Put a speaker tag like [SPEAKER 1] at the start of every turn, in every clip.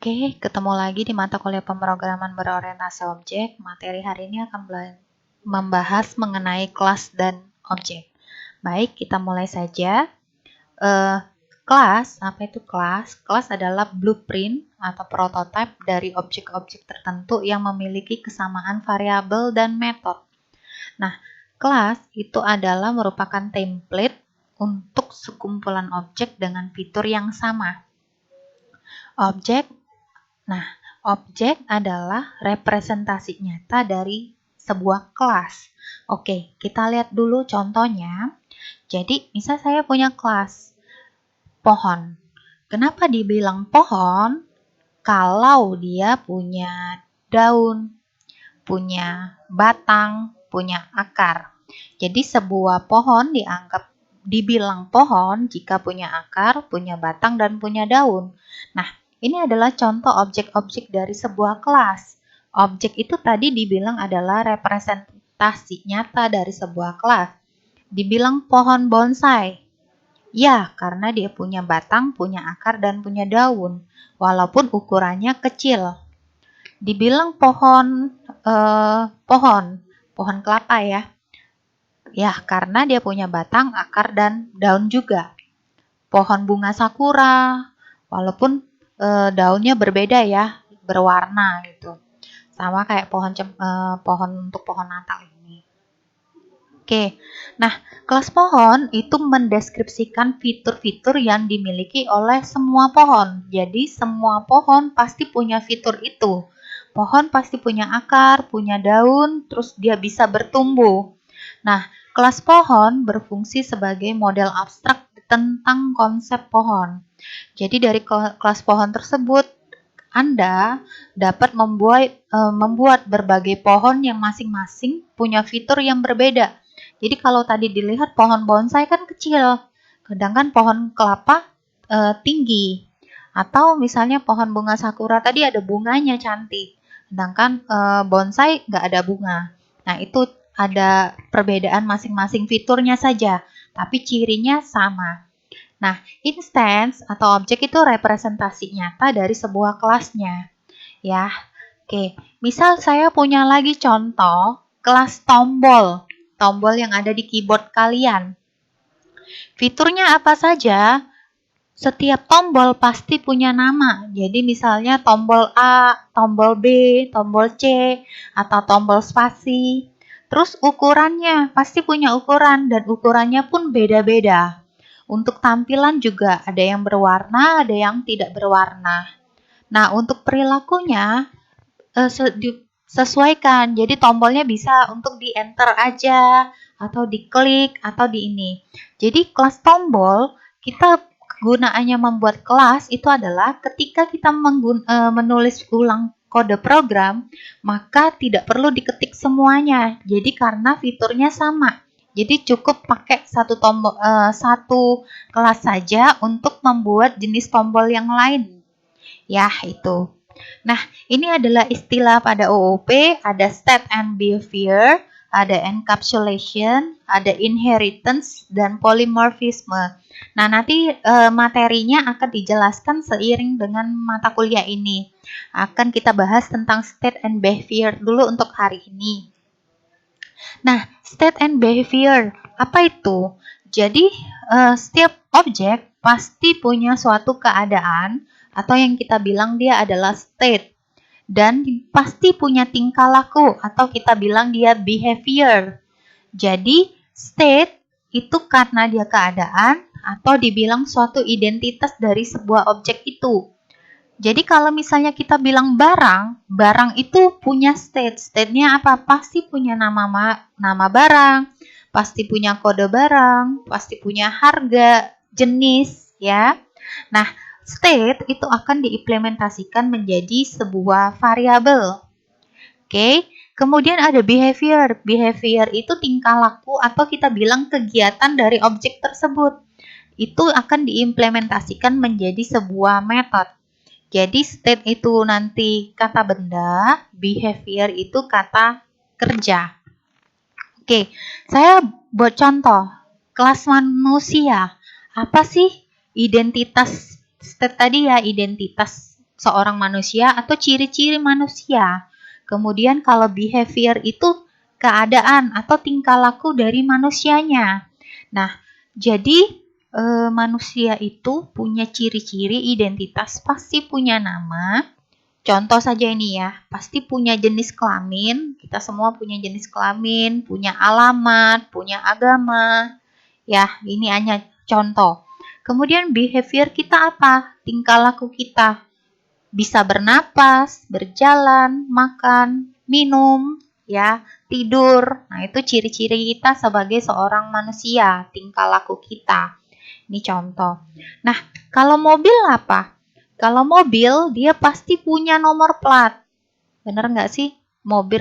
[SPEAKER 1] Oke, ketemu lagi di mata kuliah pemrograman berorientasi objek. Materi hari ini akan membahas mengenai kelas dan objek. Baik, kita mulai saja. Kelas, apa itu kelas? Kelas adalah blueprint atau prototipe dari objek-objek tertentu yang memiliki kesamaan variabel dan metode. Nah, kelas itu adalah merupakan template untuk sekumpulan objek dengan fitur yang sama. Objek adalah representasi nyata dari sebuah kelas. Oke, kita lihat dulu contohnya. Jadi, misal saya punya kelas pohon. Kenapa dibilang pohon? Kalau dia punya daun, punya batang, punya akar. Jadi, sebuah pohon dibilang pohon jika punya akar, punya batang, dan punya daun. Nah, ini adalah contoh objek-objek dari sebuah kelas. Objek itu tadi dibilang adalah representasi nyata dari sebuah kelas. Dibilang pohon bonsai. Ya, karena dia punya batang, punya akar, dan punya daun. Walaupun ukurannya kecil. Dibilang pohon kelapa ya. Ya, karena dia punya batang, akar, dan daun juga. Pohon bunga sakura, walaupun daunnya berbeda ya, berwarna gitu. Sama kayak pohon untuk pohon Natal ini. Oke, nah kelas pohon itu mendeskripsikan fitur-fitur yang dimiliki oleh semua pohon. Jadi semua pohon pasti punya fitur itu. Pohon pasti punya akar, punya daun, terus dia bisa bertumbuh. Nah, kelas pohon berfungsi sebagai model abstrak tentang konsep pohon. Jadi dari kelas pohon tersebut, Anda dapat membuat berbagai pohon yang masing-masing punya fitur yang berbeda. Jadi kalau tadi dilihat pohon bonsai kan kecil, sedangkan pohon kelapa tinggi. Atau misalnya pohon bunga sakura tadi ada bunganya cantik, sedangkan bonsai nggak ada bunga. Nah itu ada perbedaan masing-masing fiturnya saja, tapi cirinya sama. Nah, instance atau objek itu representasi nyata dari sebuah kelasnya. Ya, oke. Misal saya punya lagi contoh kelas tombol. Tombol yang ada di keyboard kalian. Fiturnya apa saja? Setiap tombol pasti punya nama. Jadi misalnya tombol A, tombol B, tombol C, atau tombol spasi. Terus ukurannya pasti punya ukuran dan ukurannya pun beda-beda. Untuk tampilan juga ada yang berwarna, ada yang tidak berwarna. Nah, untuk perilakunya sesuaikan. Jadi tombolnya bisa untuk di enter aja, atau diklik, atau di ini. Jadi kelas tombol, kita kegunaannya membuat kelas itu adalah ketika kita menulis ulang kode program, maka tidak perlu diketik semuanya. Jadi karena fiturnya sama. Jadi cukup pakai satu kelas saja untuk membuat jenis tombol yang lain. Ya, itu. Nah, ini adalah istilah pada OOP, ada state and behavior, ada encapsulation, ada inheritance, dan polymorphism. Nah, nanti materinya akan dijelaskan seiring dengan mata kuliah ini. Akan kita bahas tentang state and behavior dulu untuk hari ini. Nah, state and behavior, apa itu? Jadi, setiap objek pasti punya suatu keadaan atau yang kita bilang dia adalah state. Dan pasti punya tingkah laku atau kita bilang dia behavior. Jadi, state itu karena dia keadaan atau dibilang suatu identitas dari sebuat objek itu. Jadi kalau misalnya kita bilang barang itu punya state. State-nya apa? Pasti punya nama barang, pasti punya kode barang, pasti punya harga, jenis, ya. Nah, state itu akan diimplementasikan menjadi sebuah variabel. Oke, kemudian ada behavior. Behavior itu tingkah laku atau kita bilang kegiatan dari objek tersebut. Itu akan diimplementasikan menjadi sebuah metode. Jadi state itu nanti kata benda, behavior itu kata kerja. Oke, saya buat contoh. Kelas manusia. Apa sih identitas state tadi ya? Identitas seorang manusia atau ciri-ciri manusia. Kemudian kalau behavior itu keadaan atau tingkah laku dari manusianya. Nah, jadi manusia itu punya ciri-ciri identitas, pasti punya nama. Contoh saja ini ya, pasti punya jenis kelamin, kita semua punya jenis kelamin, punya alamat, punya agama. Ya, ini hanya contoh. Kemudian behavior kita apa? Tingkah laku kita. Bisa bernapas, berjalan, makan, minum, ya, tidur. Nah, itu ciri-ciri kita sebagai seorang manusia, tingkah laku kita. Ini contoh. Nah, kalau mobil apa? Kalau mobil, dia pasti punya nomor plat. Bener nggak sih?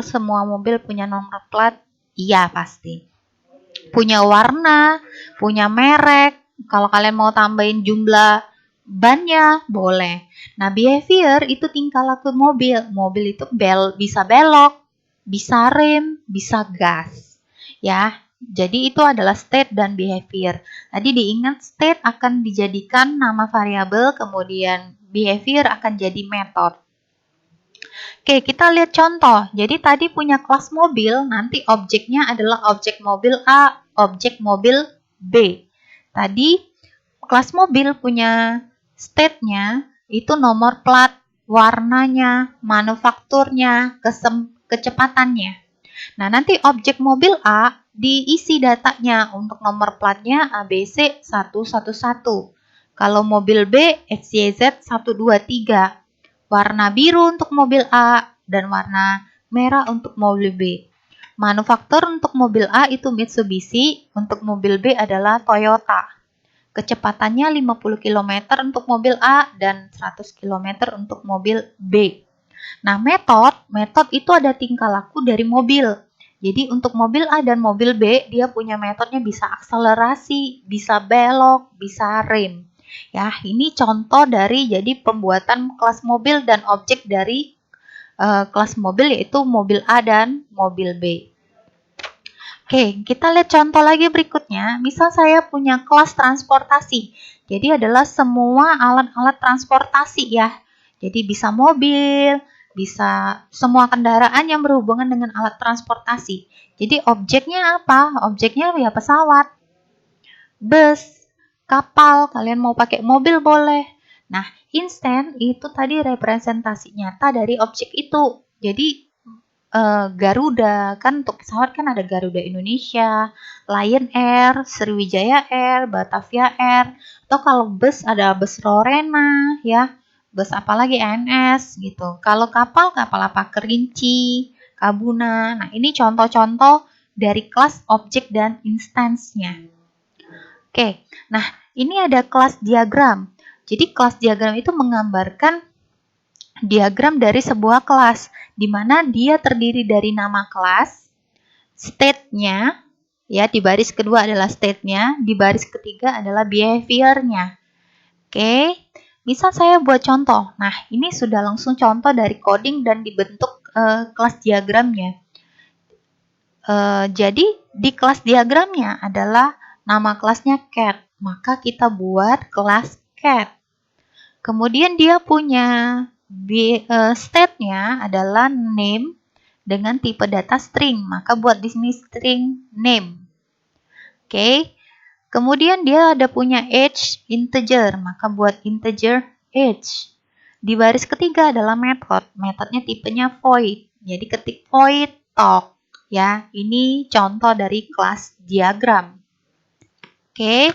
[SPEAKER 1] Semua mobil punya nomor plat? Iya, pasti. Punya warna, punya merek. Kalau kalian mau tambahin jumlah bannya, boleh. Nah, behavior itu tingkah laku mobil. Mobil itu bisa belok, bisa rem, bisa gas. Ya, jadi itu adalah state dan behavior. Tadi diingat state akan dijadikan nama variabel, kemudian behavior akan jadi metode. Oke, kita lihat contoh. Jadi tadi punya kelas mobil, nanti objeknya adalah objek mobil A, objek mobil B. Tadi kelas mobil punya state-nya, itu nomor plat, warnanya, manufakturnya, kecepatannya. Nah, nanti objek mobil A diisi datanya untuk nomor platnya ABC 111. Kalau mobil B, XYZ 123. Warna biru untuk mobil A dan warna merah untuk mobil B. Manufaktur untuk mobil A itu Mitsubishi, untuk mobil B adalah Toyota. Kecepatannya 50 km untuk mobil A dan 100 km untuk mobil B. Nah, metode itu ada tingkah laku dari mobil. Jadi untuk mobil A dan mobil B, dia punya metodenya bisa akselerasi, bisa belok, bisa rem. Ya, ini contoh dari jadi pembuatan kelas mobil dan objek dari kelas mobil, yaitu mobil A dan mobil B. Oke, kita lihat contoh lagi berikutnya. Misal saya punya kelas transportasi. Jadi adalah semua alat-alat transportasi ya. Jadi bisa mobil, bisa semua kendaraan yang berhubungan dengan alat transportasi. Jadi objeknya apa? Objeknya ya pesawat, bus, kapal, kalian mau pakai mobil boleh. Nah, instance itu tadi representasi nyata dari objek itu. Jadi Garuda, kan untuk pesawat kan ada Garuda Indonesia, Lion Air, Sriwijaya Air, Batavia Air, atau kalau bus ada bus Lorena, ya, bus apalagi ANS gitu. Kalau kapal apa? Kerinci, Kabuna. Nah, ini contoh-contoh dari kelas objek dan instansinya. Oke, nah ini ada kelas diagram. Jadi kelas diagram itu menggambarkan diagram dari sebuah kelas, di mana dia terdiri dari nama kelas, state-nya, ya di baris kedua adalah state-nya, di baris ketiga adalah behavior-nya. Oke, misal saya buat contoh. Nah, ini sudah langsung contoh dari coding dan dibentuk kelas diagramnya. Jadi di kelas diagramnya adalah nama kelasnya cat, maka kita buat kelas cat. Kemudian dia punya state-nya adalah name dengan tipe data string, maka buat di sini string name. Oke. Kemudian dia ada punya age integer, maka buat integer age. Di baris ketiga adalah method. Metodenya tipenya void. Jadi ketik void talk, ya. Ini contoh dari kelas diagram. Oke.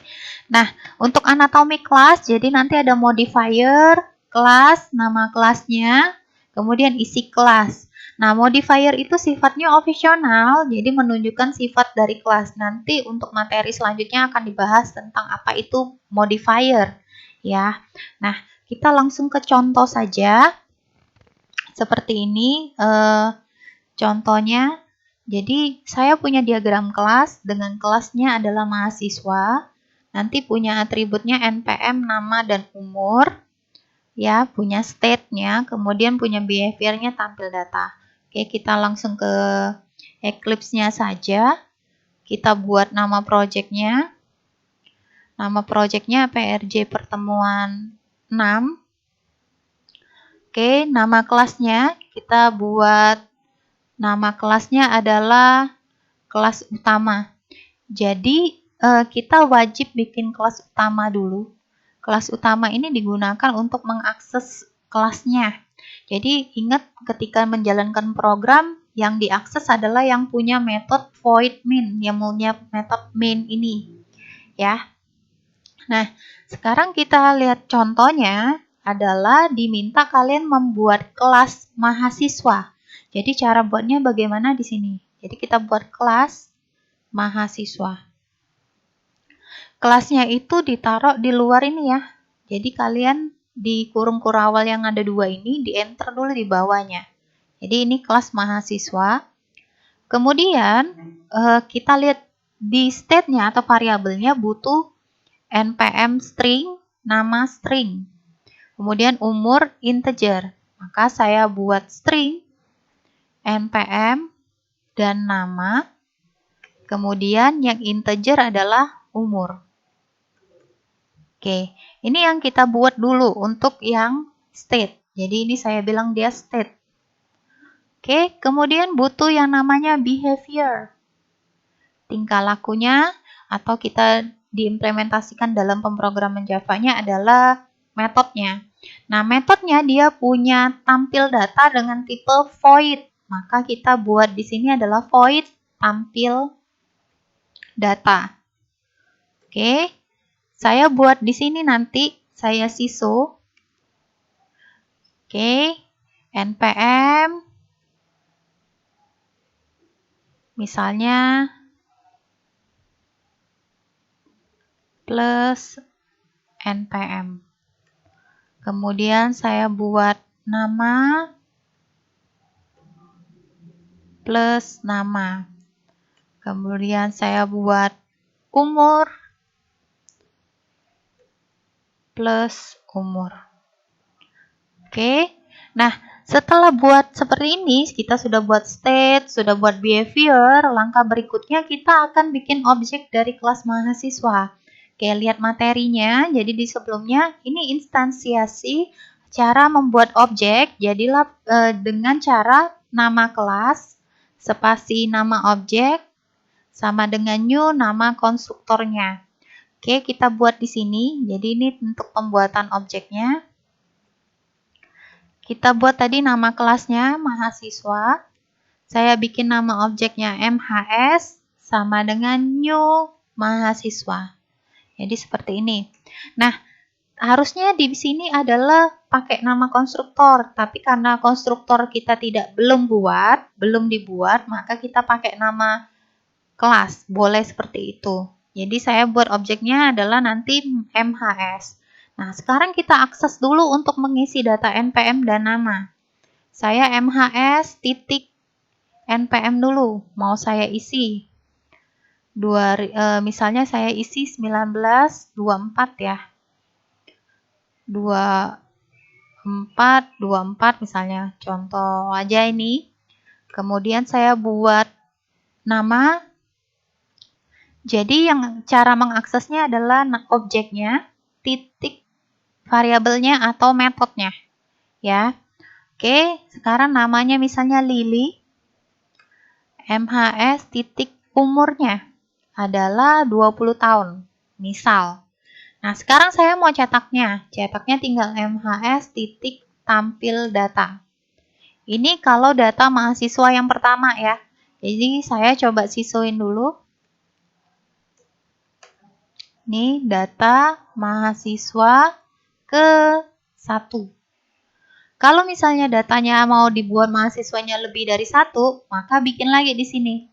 [SPEAKER 1] Nah, untuk anatomi kelas, jadi nanti ada modifier, kelas, nama kelasnya, kemudian isi kelas. Nah, modifier itu sifatnya opsional, jadi menunjukkan sifat dari kelas. Nanti untuk materi selanjutnya akan dibahas tentang apa itu modifier, ya. Nah, kita langsung ke contoh saja. Seperti ini contohnya. Jadi, saya punya diagram kelas, dengan kelasnya adalah mahasiswa. Nanti punya atributnya NPM, nama, dan umur. Ya, punya state-nya, kemudian punya behavior-nya, tampil data. Oke, kita langsung ke Eclipse-nya saja. Kita buat nama project-nya. Nama project-nya PRJ pertemuan 6. Oke, nama kelasnya kita buat, nama kelasnya adalah kelas utama. Jadi kita wajib bikin kelas utama dulu. Kelas utama ini digunakan untuk mengakses kelasnya. Jadi ingat ketika menjalankan program, yang diakses adalah yang punya metode void main, yang punya metode main ini. Ya. Nah, sekarang kita lihat contohnya adalah diminta kalian membuat kelas mahasiswa. Jadi cara buatnya bagaimana di sini? Jadi kita buat kelas mahasiswa. Kelasnya itu ditaruh di luar ini ya. Jadi kalian di kurung kurawal yang ada 2 ini di enter dulu di bawahnya. Jadi ini kelas mahasiswa. Kemudian kita lihat di state-nya atau variabelnya butuh npm string, nama string. Kemudian umur integer. Maka saya buat string npm dan nama. Kemudian yang integer adalah umur. Oke, ini yang kita buat dulu untuk yang state. Jadi ini saya bilang dia state. Oke, kemudian butuh yang namanya behavior. Tingkah lakunya atau kita diimplementasikan dalam pemrograman Java-nya adalah metodenya. Nah, metodenya dia punya tampil data dengan tipe void. Maka kita buat di sini adalah void tampil data. Oke. Saya buat di sini nanti, saya siso. Oke, npm. Misalnya, plus npm. Kemudian saya buat nama, plus nama. Kemudian saya buat umur, plus umur. Oke, nah setelah buat seperti ini, kita sudah buat state, sudah buat behavior, langkah berikutnya kita akan bikin objek dari kelas mahasiswa. Oke, lihat materinya, jadi di sebelumnya ini instansiasi cara membuat objek, jadilah dengan cara nama kelas, spasi nama objek, sama dengan new nama konstruktornya. Oke, kita buat di sini. Jadi ini untuk pembuatan objeknya. Kita buat tadi nama kelasnya mahasiswa. Saya bikin nama objeknya MHS sama dengan new mahasiswa. Jadi seperti ini. Nah, harusnya di sini adalah pakai nama konstruktor, tapi karena konstruktor kita belum dibuat, maka kita pakai nama kelas. Boleh seperti itu. Jadi saya buat objeknya adalah nanti MHS. Nah, sekarang kita akses dulu untuk mengisi data npm dan nama. Saya MHS titik npm dulu, mau saya isi. Misalnya saya isi 1924 ya. 24 misalnya, contoh aja ini. Kemudian saya buat nama. Jadi yang cara mengaksesnya adalah objeknya, titik variabelnya atau metodenya. Ya. Oke, sekarang namanya misalnya Lily. MHS titik umurnya adalah 20 tahun. Misal. Nah, sekarang saya mau cetaknya. Cetaknya tinggal MHS titik tampil data. Ini kalau data mahasiswa yang pertama ya. Jadi saya coba sisuin dulu. Ini data mahasiswa ke-1. Kalau misalnya datanya mau dibuat mahasiswanya lebih dari 1, maka bikin lagi di sini.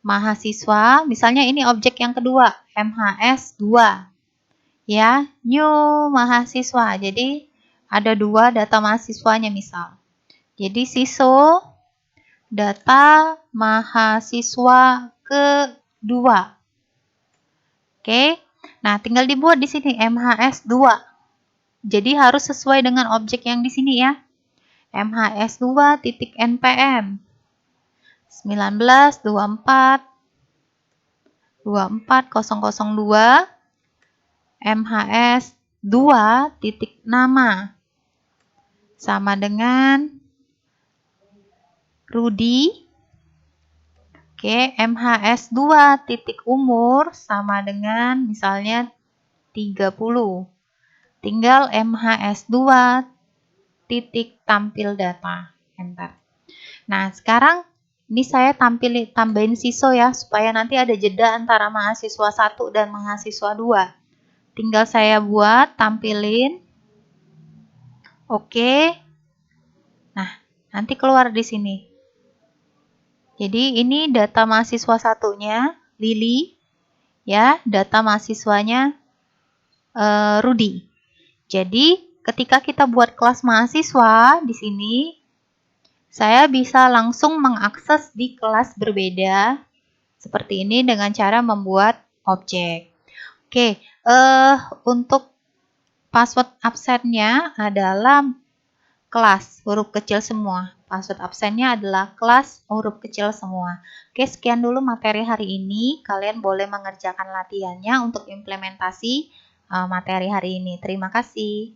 [SPEAKER 1] Mahasiswa, misalnya ini objek yang kedua, MHS 2. Ya, new mahasiswa. Jadi ada 2 data mahasiswanya misal. Jadi siso data mahasiswa ke-2. Oke. Nah, tinggal dibuat di sini MHS 2. Jadi harus sesuai dengan objek yang di sini ya. MHS2 titik npm 1924 24002 MHS2 titik nama sama dengan Rudi. Oke, MHS2 titik umur sama dengan misalnya 30. Tinggal MHS2 titik tampil data. Enter. Nah, sekarang ini saya tambahin SISO ya, supaya nanti ada jeda antara mahasiswa 1 dan mahasiswa 2. Tinggal saya buat, tampilin. Oke. Nah, nanti keluar di sini. Jadi ini data mahasiswa satunya, Lili. Ya, data mahasiswanya Rudi. Jadi, ketika kita buat kelas mahasiswa di sini, saya bisa langsung mengakses di kelas berbeda seperti ini dengan cara membuat objek. Oke, untuk password absennya adalah kelas huruf kecil semua. Password absennya adalah kelas huruf kecil semua. Oke, sekian dulu materi hari ini. Kalian boleh mengerjakan latihannya untuk implementasi materi hari ini. Terima kasih.